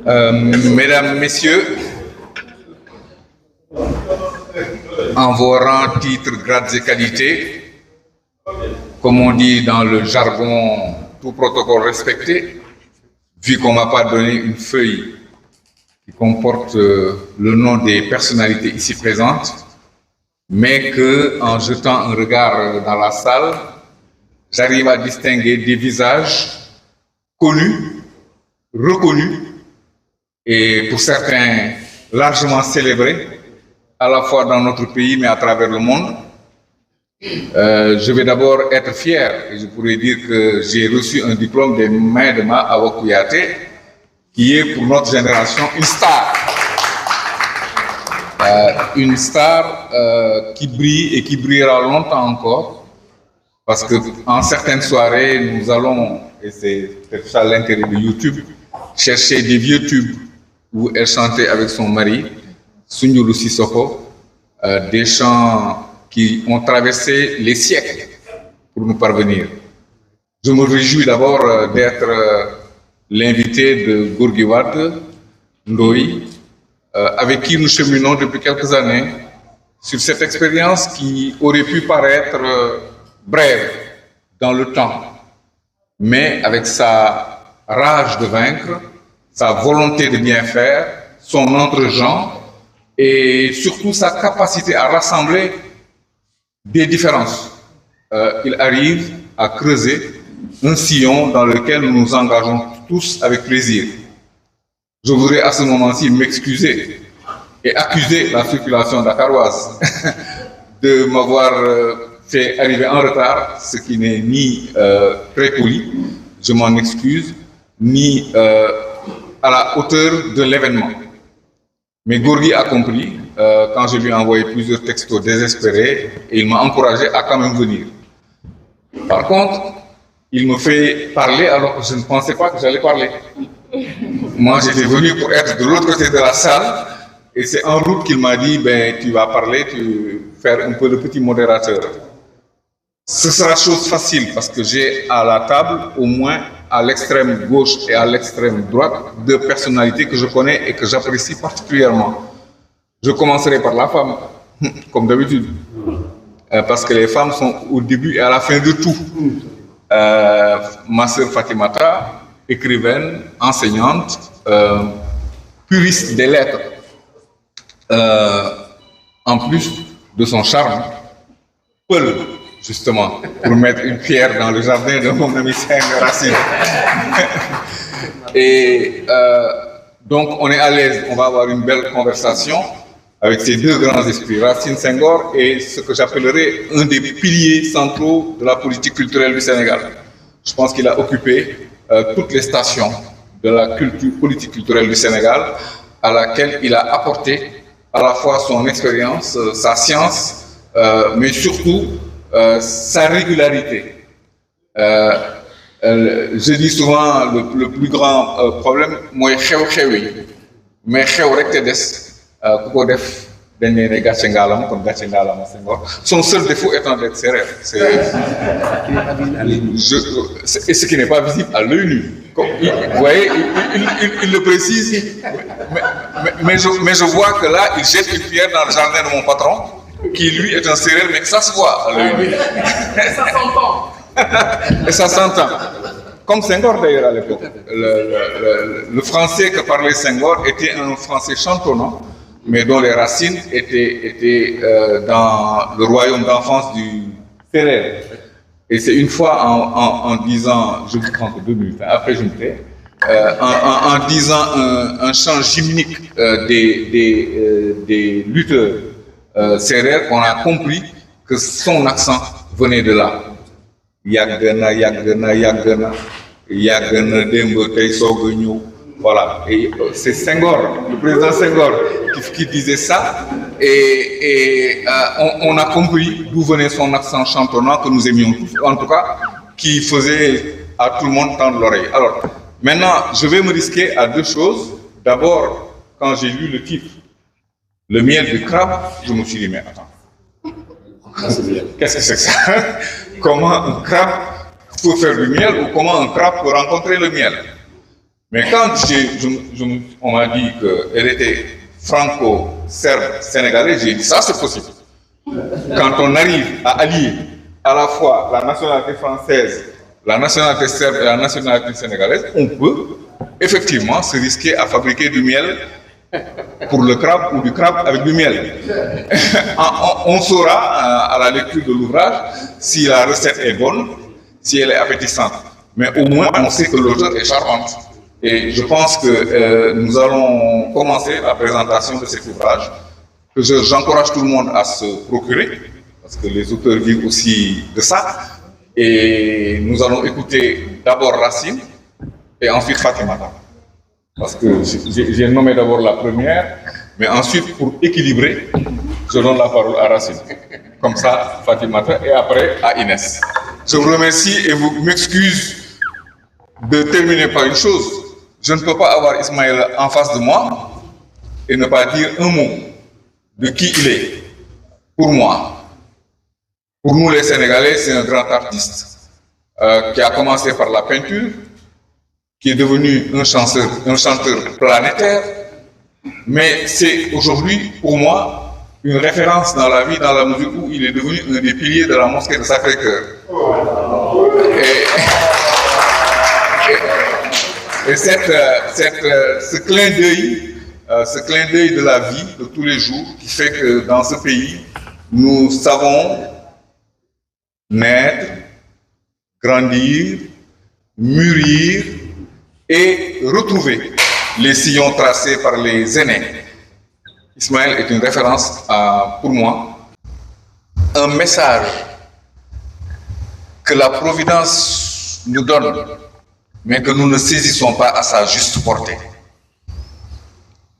Mesdames, Messieurs, en vos rangs, titres, grades et qualités, comme on dit dans le jargon, tout protocole respecté, vu qu'on ne m'a pas donné une feuille qui comporte le nom des personnalités ici présentes, mais qu'en jetant un regard dans la salle, j'arrive à distinguer des visages connus, reconnus, et pour certains largement célébrés, à la fois dans notre pays mais à travers le monde. Je vais d'abord être fier, et je pourrais dire que j'ai reçu un diplôme des mains de Ma Awa Kouyaté, qui est pour notre génération une star. Une star qui brille et qui brillera longtemps encore, parce qu'en certaines soirées, nous allons, et c'est peut-être ça l'intérêt de YouTube, chercher des vieux tubes où elle chantait avec son mari, Sunjulu Sissoko, des chants qui ont traversé les siècles pour nous parvenir. Je me réjouis d'abord d'être l'invité de Gorgui Wade Ndoye, avec qui nous cheminons depuis quelques années sur cette expérience qui aurait pu paraître brève dans le temps, mais avec sa rage de vaincre, sa volonté de bien faire, son entre-gens et surtout sa capacité à rassembler des différences. Il arrive à creuser un sillon dans lequel nous nous engageons tous avec plaisir. Je voudrais à ce moment-ci m'excuser et accuser la circulation dakaroise de m'avoir fait arriver en retard, ce qui n'est ni très poli, je m'en excuse, ni à la hauteur de l'événement. Mais Gorgui a compris quand je lui ai envoyé plusieurs textos désespérés et il m'a encouragé à quand même venir. Par contre, il me fait parler alors que je ne pensais pas que j'allais parler. Moi, j'étais venu pour être de l'autre côté de la salle et c'est en route qu'il m'a dit tu vas parler, tu vas faire un peu le petit modérateur. Ce sera chose facile parce que j'ai à la table au moins à l'extrême gauche et à l'extrême droite deux personnalités que je connais et que j'apprécie particulièrement. Je commencerai par la femme, comme d'habitude, parce que les femmes sont au début et à la fin de tout. Ma sœur Fatimata, écrivaine, enseignante, puriste des lettres, en plus de son charme, Peul, justement, pour mettre une pierre dans le jardin de mon ami Senghor Racine. Et donc, on est à l'aise, on va avoir une belle conversation avec ces deux grands esprits, Racine Senghor et ce que j'appellerais un des piliers centraux de la politique culturelle du Sénégal. Je pense qu'il a occupé toutes les stations de la politique culturelle du Sénégal, à laquelle il a apporté à la fois son expérience, sa science, mais surtout sa régularité. Je dis souvent le plus grand problème, moi mais son seul défaut étant d'être sérieux. Et ce qui n'est pas visible à l'œil nu. Vous voyez, il le précise, mais je vois que là, il jette une pierre dans le jardin de mon patron, qui lui est un sérieux, mais ça se voit à l'œil nu. Et ça s'entend. Et ça s'entend. Comme Senghor d'ailleurs à l'époque. Le français que parlait Senghor était un français chantonnant, mais dont les racines étaient dans le royaume d'enfance du Sérère. Et c'est une fois en disant, je vous prends que 2 minutes, après je me tais, en disant un chant gymnique des lutteurs Sérère qu'on a compris que son accent venait de là. Yagana, Yagana, Yagana, Yagana, Dembo, Teisogo, New. Voilà, et c'est Senghor, le président Senghor, qui disait ça, et on a compris d'où venait son accent chantonnant que nous aimions tous, en tout cas, qui faisait à tout le monde tendre l'oreille. Alors, maintenant, je vais me risquer à 2 choses. D'abord, quand j'ai lu le titre, Le miel du crabe, je me suis dit, mais attends, qu'est-ce que c'est que ça? Comment un crabe peut faire du miel ou comment un crabe peut rencontrer le miel? Mais quand on m'a dit qu'elle était franco-serbe sénégalaise, j'ai dit ça c'est possible. Quand on arrive à allier à la fois la nationalité française, la nationalité serbe et la nationalité sénégalaise, on peut effectivement se risquer à fabriquer du miel pour le crabe ou du crabe avec du miel. On saura à la lecture de l'ouvrage si la recette est bonne, si elle est appétissante. Mais au moins, on sait que l'auteur est charmante. Et je pense que nous allons commencer la présentation de cet ouvrage, que j'encourage tout le monde à se procurer, parce que les auteurs vivent aussi de ça. Et nous allons écouter d'abord Racine et ensuite Fatimata. Parce que j'ai nommé d'abord la première, mais ensuite, pour équilibrer, je donne la parole à Racine. Comme ça, Fatimata, et après à Inès. Je vous remercie et vous m'excuse de terminer par une chose. Je ne peux pas avoir Ismaël en face de moi et ne pas dire un mot de qui il est. Pour moi, pour nous les Sénégalais, c'est un grand artiste qui a commencé par la peinture, qui est devenu un chanteur planétaire, mais c'est aujourd'hui, pour moi, une référence dans la vie, dans la mesure où il est devenu un des piliers de la mosquée de Sacré-Cœur. Et ce clin d'œil de la vie de tous les jours, qui fait que dans ce pays, nous savons naître, grandir, mûrir et retrouver les sillons tracés par les aînés. Ismaël est une référence pour moi, un message que la Providence nous donne, mais que nous ne saisissons pas à sa juste portée.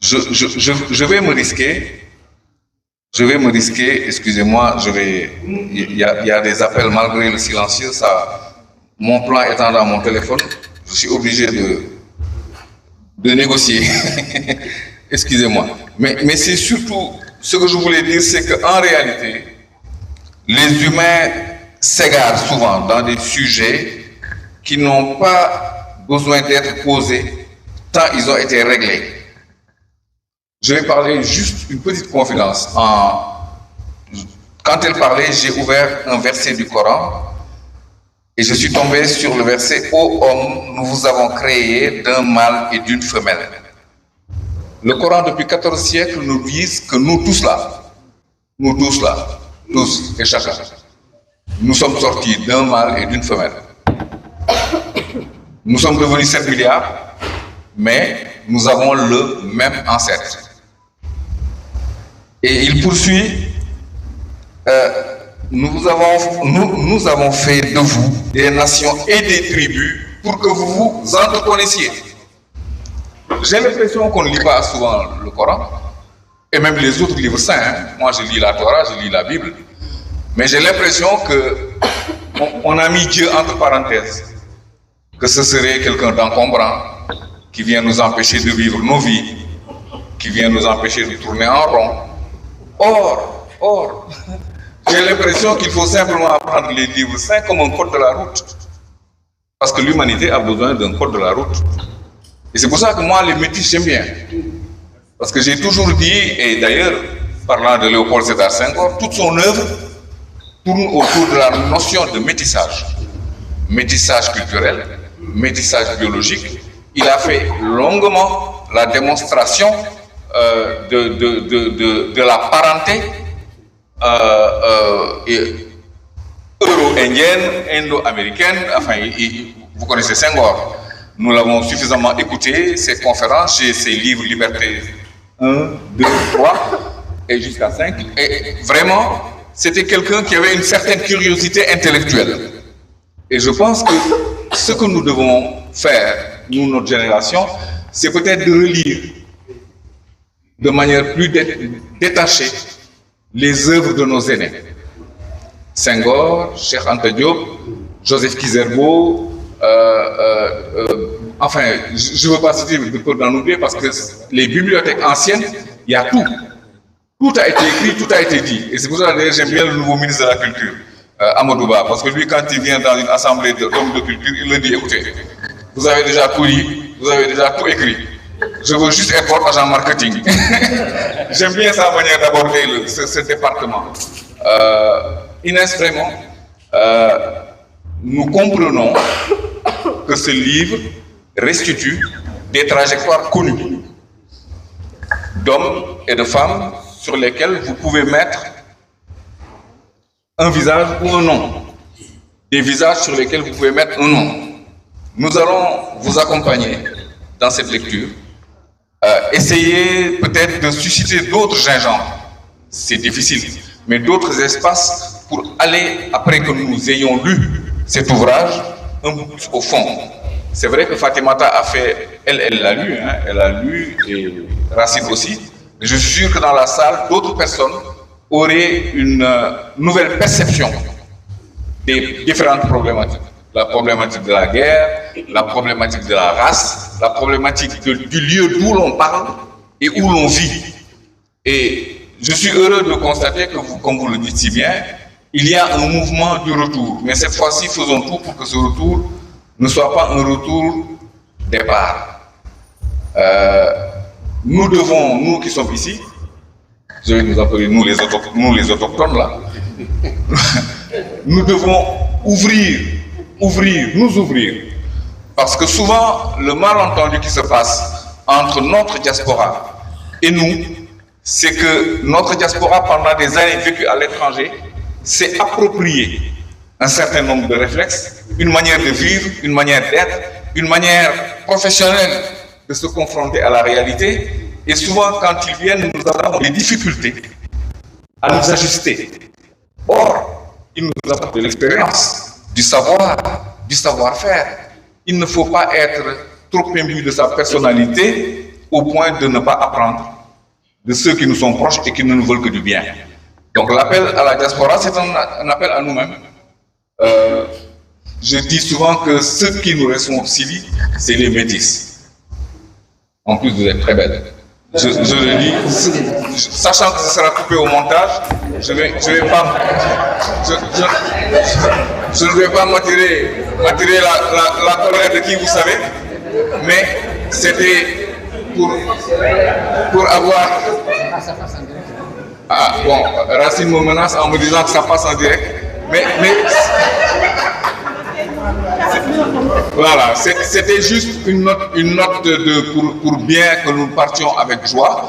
Je vais me risquer, excusez-moi, il y a des appels malgré le silencieux, mon plan étant dans mon téléphone, je suis obligé de négocier. Excusez-moi. Mais c'est surtout, ce que je voulais dire, c'est qu'en réalité, les humains s'égarent souvent dans des sujets qui n'ont pas besoin d'être posés tant ils ont été réglés. Je vais parler juste une petite confidence. Quand elle parlait, j'ai ouvert un verset du Coran et je suis tombé sur le verset « Ô homme, nous vous avons créé d'un mâle et d'une femelle ». Le Coran, depuis 14 siècles, nous dit que nous tous et chacun, nous sommes sortis d'un mâle et d'une femelle. Nous sommes devenus 7 milliards, mais nous avons le même ancêtre. Et il poursuit, nous avons fait de vous des nations et des tribus pour que vous vous entreconnaissiez. J'ai l'impression qu'on ne lit pas souvent le Coran, et même les autres livres saints. Moi, je lis la Torah, je lis la Bible, mais j'ai l'impression qu'on a mis Dieu entre parenthèses, que ce serait quelqu'un d'encombrant qui vient nous empêcher de vivre nos vies, qui vient nous empêcher de tourner en rond. Or, j'ai l'impression qu'il faut simplement apprendre les livres saints comme un code de la route, parce que l'humanité a besoin d'un code de la route. Et c'est pour ça que moi, les métis, j'aime bien. Parce que j'ai toujours dit, et d'ailleurs, parlant de Léopold Sédar Senghor, toute son œuvre tourne autour de la notion de métissage. Métissage culturel, métissage biologique. Il a fait longuement la démonstration de la parenté euro-indienne, indo-américaine. Enfin, vous connaissez Senghor. Nous l'avons suffisamment écouté, ses conférences, ses livres Liberté 1, 2, 3 et jusqu'à 5. Et vraiment, c'était quelqu'un qui avait une certaine curiosité intellectuelle. Et je pense que ce que nous devons faire, nous, notre génération, c'est peut-être de relire de manière plus détachée les œuvres de nos aînés. Senghor, Cheikh Anta Diop, Joseph Kizerbo, enfin, je ne veux pas citer de peur d'en oublier parce que les bibliothèques anciennes, il y a tout. Tout a été écrit, tout a été dit. Et c'est pour ça que j'aime bien le nouveau ministre de la Culture, Amadouba, parce que lui, quand il vient dans une assemblée d'hommes de culture, il leur dit, écoutez, vous avez déjà tout dit, vous avez déjà tout écrit. Je veux juste être votre agent marketing. J'aime bien sa manière d'aborder ce département. Inès, vraiment, nous comprenons que ce livre restitue des trajectoires connues d'hommes et de femmes sur lesquels vous pouvez mettre un visage ou un nom. Des visages sur lesquels vous pouvez mettre un nom. Nous allons vous accompagner dans cette lecture. Essayez peut-être de susciter d'autres gingembre. C'est difficile, mais d'autres espaces pour aller, après que nous ayons lu cet ouvrage, un peu plus au fond. C'est vrai que Fatimata a fait, elle l'a lu, hein, elle a lu, et Racine aussi. Je suis sûr que dans la salle, d'autres personnes auraient une nouvelle perception des différentes problématiques. La problématique de la guerre, la problématique de la race, la problématique du lieu d'où l'on parle et où l'on vit. Et je suis heureux de constater que, comme vous le dites si bien, il y a un mouvement du retour. Mais cette fois-ci, faisons tout pour que ce retour ne soit pas un retour départ. Nous devons, nous qui sommes ici, je vais nous appeler nous les autochtones là, nous devons nous ouvrir. Parce que souvent, le malentendu qui se passe entre notre diaspora et nous, c'est que notre diaspora, pendant des années vécues à l'étranger, s'est approprié un certain nombre de réflexes, une manière de vivre, une manière d'être, une manière professionnelle de se confronter à la réalité. Et souvent, quand ils viennent, nous avons des difficultés à nous ajuster. Or, ils nous apportent de l'expérience, du savoir, du savoir-faire. Il ne faut pas être trop imbu de sa personnalité au point de ne pas apprendre de ceux qui nous sont proches et qui ne nous veulent que du bien. Donc l'appel à la diaspora, c'est un appel à nous-mêmes. Je dis souvent que ceux qui nous restent civiques, c'est les métis. En plus, vous êtes très belles. Je le dis, sachant que ce sera coupé au montage, je ne vais pas m'attirer la colère de qui vous savez, mais c'était pour avoir... Ah bon, Racine me menace en me disant que ça passe en direct, mais voilà, c'était juste une note pour bien que nous partions avec joie.